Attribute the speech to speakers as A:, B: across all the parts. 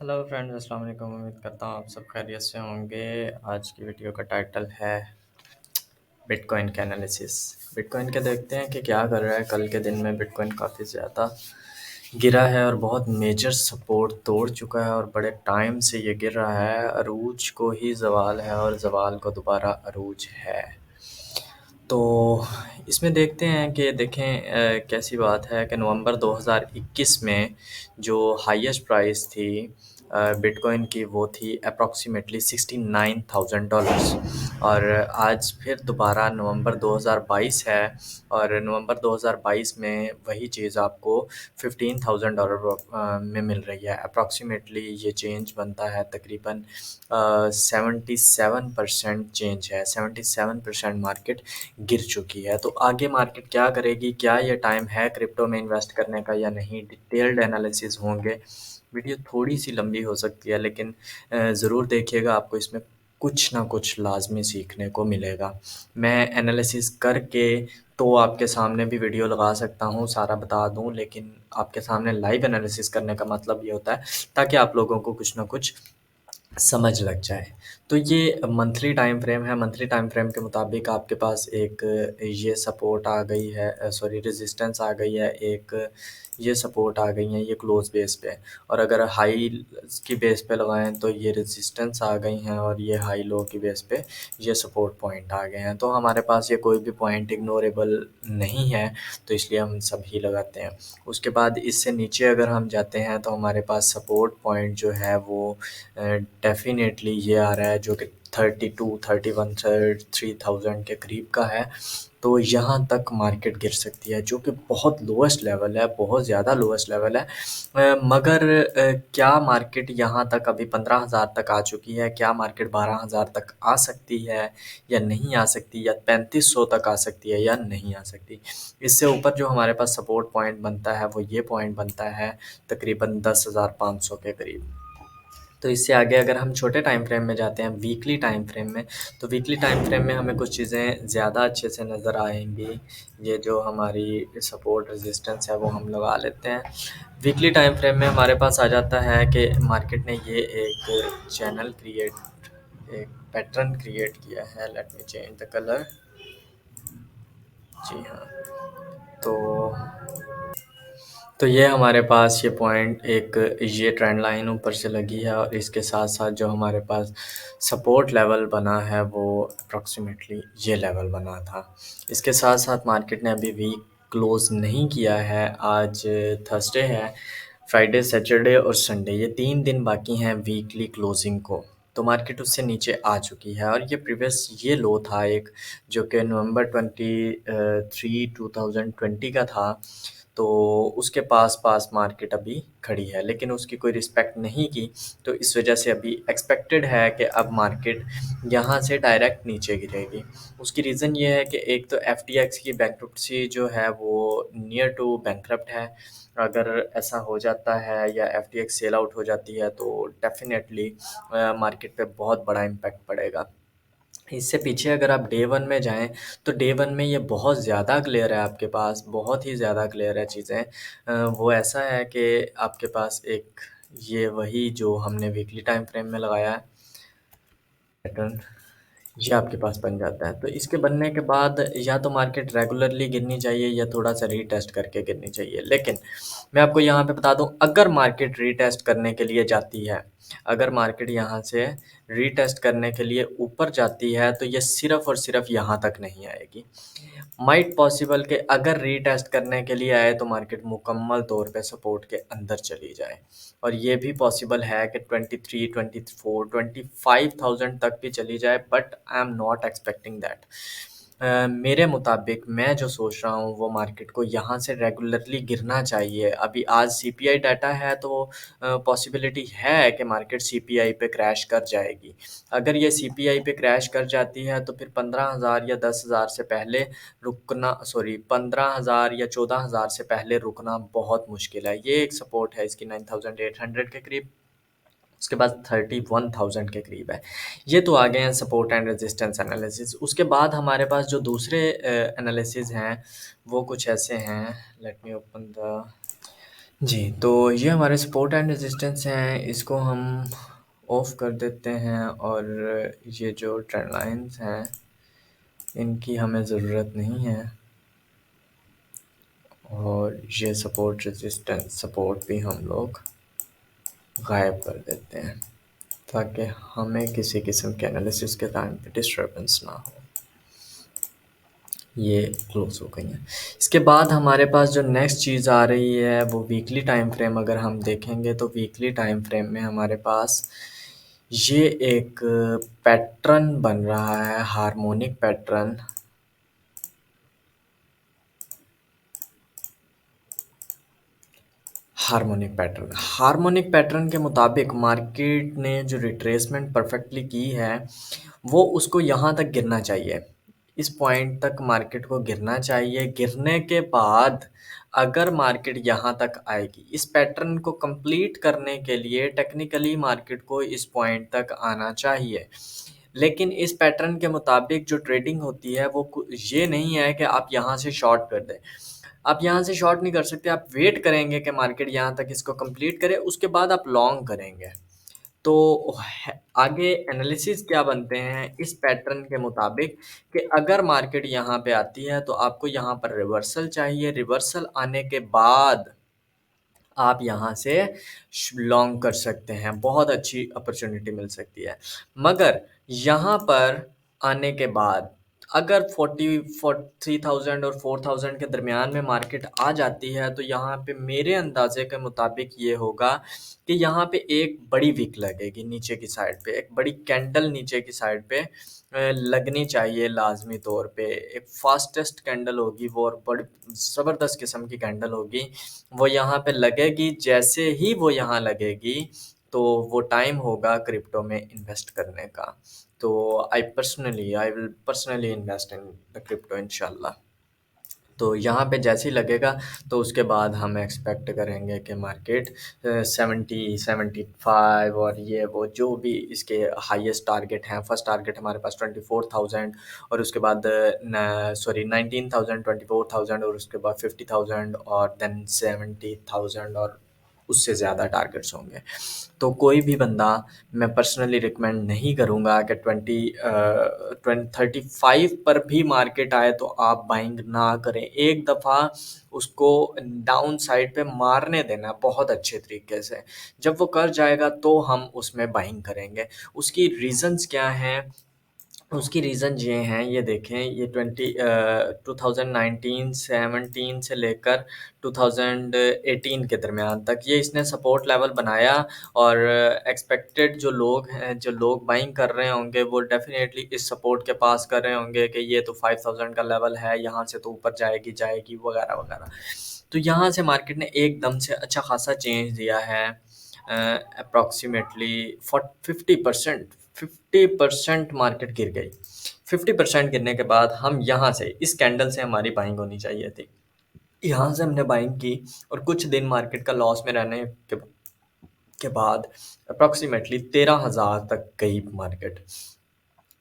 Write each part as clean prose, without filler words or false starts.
A: Hello friends, अस्सलाम वालेकुम। उम्मीद करता हूँ आप सब खैरियत से होंगे। आज की वीडियो का टाइटल है बिटकॉइन का एनालिसिस। बिटकॉइन के देखते हैं कि क्या कर रहा है। कल के दिन में बिटकॉइन काफ़ी ज़्यादा गिरा है और बहुत मेजर सपोर्ट तोड़ चुका है और बड़े टाइम से ये गिर रहा है। अरूज को ही ज़वाल है और ज़वाल को दोबारा अरूज है। तो इसमें देखते हैं कि देखें कैसी बात है कि नवंबर 2021 में जो हाईएस्ट प्राइस थी बिटकॉइन की, वो थी अप्रॉक्सीमेटली $69,000 और आज फिर दोबारा नवंबर 2022 है और नवंबर 2022 में वही चीज़ आपको $15,000 में मिल रही है। अप्रॉक्सीमेटली ये चेंज बनता है तकरीबन 77% चेंज है। 77% मार्केट गिर चुकी है। तो आगे मार्केट क्या करेगी? क्या ये टाइम है क्रिप्टो में इन्वेस्ट करने का या नहीं? डिटेल्ड एनालिसिस होंगे। वीडियो थोड़ी-सी लंबी हो सकती है, लेकिन ज़रूर देखिएगा, आपको इसमें कुछ ना कुछ लाज़मी सीखने को मिलेगा। मैं एनालिसिस करके तो आपके सामने भी वीडियो लगा सकता हूँ, सारा बता दूँ, लेकिन आपके सामने लाइव एनालिसिस करने का मतलब ये होता है ताकि आप लोगों को कुछ ना कुछ समझ लग जाए। तो ये मंथली टाइम फ्रेम है। मंथली टाइम फ्रेम के मुताबिक आपके पास एक ये सपोर्ट आ गई है, सॉरी रेजिस्टेंस आ गई है, एक ये सपोर्ट आ गई है, ये क्लोज बेस पे। और अगर हाई की बेस पे लगाएं तो ये रेजिस्टेंस आ गई हैं और ये हाई लो की बेस पे ये सपोर्ट पॉइंट आ गए हैं। तो हमारे पास ये कोई भी पॉइंट इग्नोरेबल नहीं है, तो इसलिए हम सभी लगाते हैं। उसके बाद इससे नीचे अगर हम जाते हैं तो हमारे पास सपोर्ट पॉइंट जो है वो डेफ़िनेटली ये आ रहा है, जो कि 32, 31, 33,000 के करीब का है। तो यहाँ तक मार्केट गिर सकती है, जो कि बहुत लोएस्ट लेवल है, बहुत ज़्यादा लोएस्ट लेवल है। मगर क्या मार्केट यहाँ तक अभी 15,000 तक आ चुकी है? क्या मार्केट 12,000 तक आ सकती है या नहीं आ सकती, या 3500 तक आ सकती है या नहीं आ सकती? इससे ऊपर जो हमारे पास सपोर्ट पॉइंट बनता है वो ये पॉइंट बनता है तकरीबन 10,500 के करीब। तो इससे आगे अगर हम छोटे टाइम फ्रेम में जाते हैं, वीकली टाइम फ्रेम में, तो वीकली टाइम फ्रेम में हमें कुछ चीज़ें ज़्यादा अच्छे से नज़र आएँगी। ये जो हमारी सपोर्ट रेजिस्टेंस है वो हम लगा लेते हैं। वीकली टाइम फ्रेम में हमारे पास आ जाता है कि मार्केट ने ये एक चैनल क्रिएट, एक पैटर्न क्रिएट किया है। Let me change the colour. जी हाँ, तो ये हमारे पास ये पॉइंट, एक ये ट्रेंड लाइन ऊपर से लगी है और इसके साथ-साथ जो हमारे पास सपोर्ट लेवल बना है वो अप्रॉक्सिमेटली ये लेवल बना था। इसके साथ-साथ मार्केट ने अभी वीक क्लोज़ नहीं किया है। आज थर्सडे है, फ्राइडे, सैटरडे और संडे, ये 3 दिन बाकी हैं वीकली क्लोजिंग को। तो मार्केट उससे नीचे आ चुकी है और ये प्रीवियस ये लो था एक, जो कि नवंबर 2020 का था। तो उसके पास मार्केट अभी खड़ी है, लेकिन उसकी कोई रिस्पेक्ट नहीं की। तो इस वजह से अभी एक्सपेक्टेड है कि अब मार्केट यहाँ से डायरेक्ट नीचे गिरेगी। उसकी रीज़न ये है कि एक तो एफटीएक्स की बैंक्रप्सी जो है वो नियर टू बैंकरप्ट है। अगर ऐसा हो जाता है या एफटीएक्स सेल आउट हो जाती है तो डेफ़िनेटली मार्केट पे बहुत बड़ा इम्पैक्ट पड़ेगा। इससे पीछे अगर आप डे वन में जाएँ, तो डे वन में ये बहुत ज़्यादा क्लियर है आपके पास, बहुत ही ज़्यादा क्लियर है चीज़ें। वो ऐसा है कि आपके पास एक ये वही जो हमने वीकली टाइम फ्रेम में लगाया है पैटर्न, ये आपके पास बन जाता है। तो इसके बनने के बाद या तो मार्केट रेगुलरली गिरनी चाहिए या थोड़ा-सा रीटेस्ट करके गिरनी चाहिए। लेकिन मैं आपको यहाँ पे बता दूँ, अगर मार्केट रीटेस्ट करने के लिए जाती है, अगर मार्केट यहाँ से रीटेस्ट करने के लिए ऊपर जाती है, तो ये सिर्फ़ और सिर्फ़ यहाँ तक नहीं आएगी। माइट पॉसिबल कि अगर रीटेस्ट करने के लिए आए तो मार्केट मुकम्मल तौर पे सपोर्ट के अंदर चली जाए, और ये भी पॉसिबल है कि 23, 24, 25,000 तक भी चली जाए, but I am not expecting that. मेरे मुताबिक मैं जो सोच रहा हूँ वो मार्केट को यहाँ से रेगुलरली गिरना चाहिए। अभी आज सीपीआई डाटा है तो पॉसिबिलिटी है कि मार्केट सीपीआई पे क्रैश कर जाएगी। अगर ये सीपीआई पे क्रैश कर जाती है तो फिर 15,000 या 10,000 से पहले रुकना, सॉरी 15,000 या 14,000 से पहले रुकना बहुत मुश्किल है। ये एक सपोर्ट है इसकी 9,800 के करीब, उसके बाद 31,000 के करीब है। ये तो आ गए हैं सपोर्ट एंड रेजिस्टेंस एनालिसिस। उसके बाद हमारे पास जो दूसरे एनालिसिस हैं वो कुछ ऐसे हैं। लेट मी ओपन द जी, तो ये हमारे सपोर्ट एंड रेजिस्टेंस हैं, इसको हम ऑफ कर देते हैं और ये जो ट्रेंड लाइन्स हैं, इनकी हमें ज़रूरत नहीं है और ये सपोर्ट रेजिस्टेंस सपोर्ट भी हम लोग गायब कर देते हैं ताकि हमें किसी किस्म के एनालिसिस के टाइम पे डिस्टर्बेंस ना हो। ये क्लोज हो गई हैं। इसके बाद हमारे पास जो नेक्स्ट चीज़ आ रही है वो वीकली टाइम फ्रेम अगर हम देखेंगे तो वीकली टाइम फ्रेम में हमारे पास ये एक पैटर्न बन रहा है, हार्मोनिक पैटर्न। हार्मोनिक पैटर्न के मुताबिक मार्केट ने जो रिट्रेसमेंट परफेक्टली की है वो उसको यहाँ तक गिरना चाहिए, इस पॉइंट तक मार्केट को गिरना चाहिए। गिरने के बाद अगर मार्केट यहाँ तक आएगी, इस पैटर्न को कंप्लीट करने के लिए टेक्निकली मार्केट को इस पॉइंट तक आना चाहिए। लेकिन इस पैटर्न के मुताबिक जो ट्रेडिंग होती है वो ये नहीं है कि आप यहाँ से शॉर्ट कर दें। आप यहाँ से शॉर्ट नहीं कर सकते, आप वेट करेंगे कि मार्केट यहाँ तक इसको कंप्लीट करे, उसके बाद आप लॉन्ग करेंगे। तो आगे एनालिसिस क्या बनते हैं इस पैटर्न के मुताबिक कि अगर मार्केट यहाँ पे आती है तो आपको यहाँ पर रिवर्सल चाहिए, रिवर्सल आने के बाद आप यहाँ से लॉन्ग कर सकते हैं, बहुत अच्छी अपॉर्चुनिटी मिल सकती है। मगर यहाँ पर आने के बाद अगर 3000 और 4000 के दरमियान में मार्केट आ जाती है तो यहाँ पे मेरे अंदाजे के मुताबिक ये होगा कि यहाँ पे एक बड़ी विक लगेगी नीचे की साइड पे, एक बड़ी कैंडल नीचे की साइड पे लगनी चाहिए लाजमी तौर पे। एक फास्टेस्ट कैंडल होगी वो और बड़ी ज़बरदस्त किस्म की कैंडल होगी, वो यहाँ पे लगेगी। जैसे ही वो यहाँ लगेगी तो वो टाइम होगा क्रिप्टो में इन्वेस्ट करने का। तो I will personally invest in the crypto इंशाल्लाह। तो यहाँ पे जैसे ही लगेगा तो उसके बाद हम एक्सपेक्ट करेंगे कि मार्केट 70-75 और ये वो जो भी इसके हाईएस्ट टारगेट हैं। फर्स्ट टारगेट हमारे पास 24,000 और उसके बाद 19,000, 24,000 और उसके बाद 50,000 और देन 70,000 और उससे ज़्यादा टारगेट्स होंगे। तो कोई भी बंदा, मैं पर्सनली रिकमेंड नहीं करूँगा कि 35 पर भी मार्केट आए तो आप बाइंग ना करें। एक दफ़ा उसको डाउन साइड पे मारने देना बहुत अच्छे तरीके से। जब वो कर जाएगा तो हम उसमें बाइंग करेंगे। उसकी रीज़न्स क्या हैं? उसकी रीज़न ये हैं, ये देखें, ये 2017 से लेकर 2018 के दरमियान तक ये इसने सपोर्ट लेवल बनाया और एक्सपेक्टेड जो लोग हैं, जो लोग बाइंग कर रहे होंगे वो डेफिनेटली इस सपोर्ट के पास कर रहे होंगे कि ये तो 5000 का लेवल है, यहाँ से तो ऊपर जाएगी वगैरह वगैरह। तो यहाँ से मार्केट ने एकदम से अच्छा खासा चेंज दिया है, अप्रॉक्सीमेटली 50% मार्केट गिर गई। 50% गिरने के बाद हम यहाँ से इस कैंडल से हमारी बाइंग होनी चाहिए थी। यहाँ से हमने बाइंग की और कुछ दिन मार्केट का लॉस में रहने के बाद अप्रॉक्सीमेटली 13,000 तक गई मार्केट,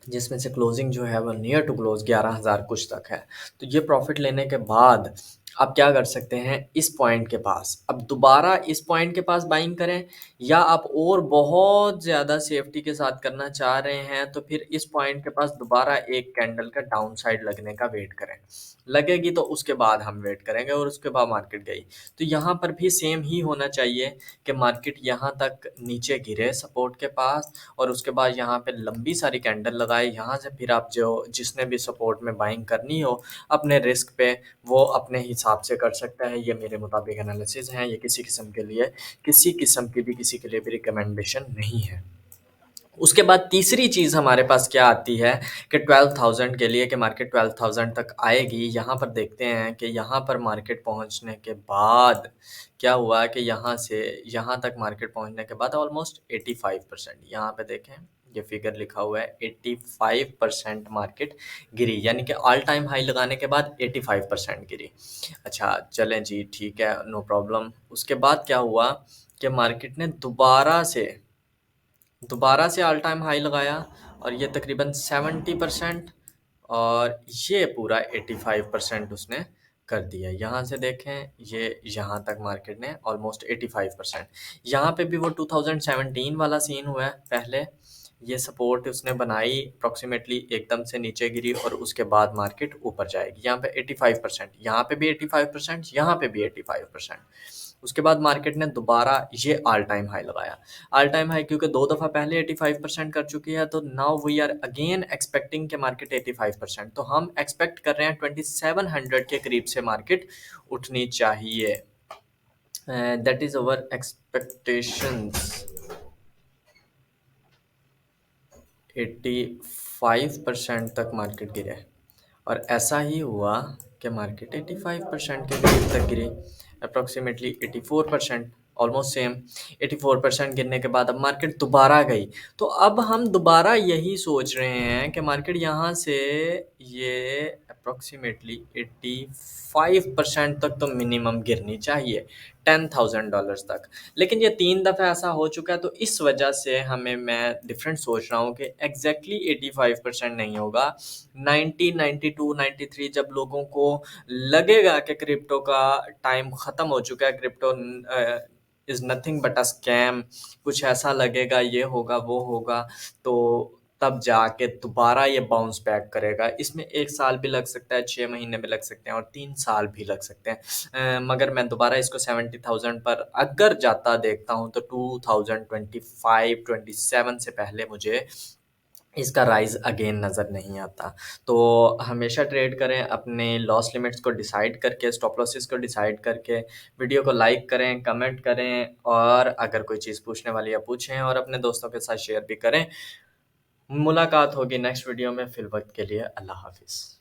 A: जिसमें से क्लोजिंग जो है वो नियर टू क्लोज 11,000 कुछ तक है। तो ये प्रॉफिट लेने के बाद आप क्या कर सकते हैं, इस पॉइंट के पास अब दोबारा इस पॉइंट के पास बाइंग करें, या आप और बहुत ज़्यादा सेफ्टी के साथ करना चाह रहे हैं तो फिर इस पॉइंट के पास दोबारा एक कैंडल का डाउन साइड लगने का वेट करें। लगेगी तो उसके बाद हम वेट करेंगे और उसके बाद मार्केट गई तो यहाँ पर भी सेम ही होना चाहिए कि मार्केट यहाँ तक नीचे गिरे सपोर्ट के पास और उसके बाद यहाँ पे लंबी सारी कैंडल लगाए। यहाँ से फिर आप जो जिसने भी सपोर्ट में बाइंग करनी हो अपने रिस्क पे वो अपने हिसाब से कर सकता है। ये मेरे मुताबिक एनालिसिस हैं, ये किसी किस्म की भी किसी के लिए भी रिकमेंडेशन नहीं है। उसके बाद तीसरी चीज़ हमारे पास क्या आती है कि 12,000 के लिए कि मार्केट 12,000 तक आएगी। यहाँ पर देखते हैं कि यहाँ पर मार्केट पहुँचने के बाद क्या हुआ कि यहाँ से यहाँ तक मार्केट पहुँचने के बाद ऑलमोस्ट 85%, यहाँ पे देखें ये फिगर लिखा हुआ है, 85% मार्केट गिरी, यानी कि ऑल टाइम हाई लगाने के बाद 85% गिरी। अच्छा चलें जी, ठीक है, नो प्रॉब्लम। उसके बाद क्या हुआ कि मार्केट ने दोबारा से ऑल टाइम हाई लगाया और ये तकरीबन 70% और ये पूरा 85% उसने कर दिया। यहाँ से देखें, ये यहाँ तक मार्केट ने ऑलमोस्ट 85%, यहाँ पे भी वो 2017 वाला सीन हुआ है। पहले ये सपोर्ट उसने बनाई, अप्रॉक्सीमेटली एकदम से नीचे गिरी और उसके बाद मार्केट ऊपर जाएगी। यहाँ पे 85%, यहाँ पे भी 85%, यहाँ पे भी 85%। उसके बाद मार्केट ने दोबारा ये ऑल टाइम हाई लगाया। ऑल टाइम हाई क्योंकि दो दफ़ा पहले 85% कर चुकी है, तो now we are again expecting के मार्केट 85%, तो हम एक्सपेक्ट कर रहे हैं 2700 के करीब से मार्केट उठनी चाहिए। That is our expectations. 85% तक मार्केट गिरे और ऐसा ही हुआ कि मार्केट 85% के करीब तक गिरी, अप्रॉक्सीमेटली 84%, ऑलमोस्ट सेम। 84% गिरने के बाद अब मार्केट दोबारा गई। तो अब हम दोबारा यही सोच रहे हैं कि मार्केट यहाँ से ये अप्रॉक्सीमेटली 85% तक तो मिनिमम गिरनी चाहिए, $10,000 तक। लेकिन ये 3 दफ़े ऐसा हो चुका है, तो इस वजह से मैं डिफरेंट सोच रहा हूँ कि एग्जैक्टली 85% नहीं होगा, 90, 92, 93, जब लोगों को लगेगा कि क्रिप्टो का टाइम ख़त्म हो चुका है, crypto is nothing but a scam, कुछ ऐसा लगेगा, ये होगा वो होगा, तो तब जाके दोबारा ये बाउंस बैक करेगा। इसमें 1 साल भी लग सकता है, 6 महीने भी लग सकते हैं और 3 साल भी लग सकते हैं। मगर मैं दोबारा इसको 70,000 पर अगर जाता देखता हूँ, तो 2025-27 से पहले मुझे इसका राइज़ अगेन नज़र नहीं आता। तो हमेशा ट्रेड करें अपने लॉस लिमिट्स को डिसाइड करके, स्टॉप लॉसेस को डिसाइड करके। वीडियो को लाइक करें, कमेंट करें और अगर कोई चीज़ पूछने वाली है पूछें और अपने दोस्तों के साथ शेयर भी करें। मुलाकात होगी नेक्स्ट वीडियो में, फिल वक्त के लिए अल्लाह हाफिज़।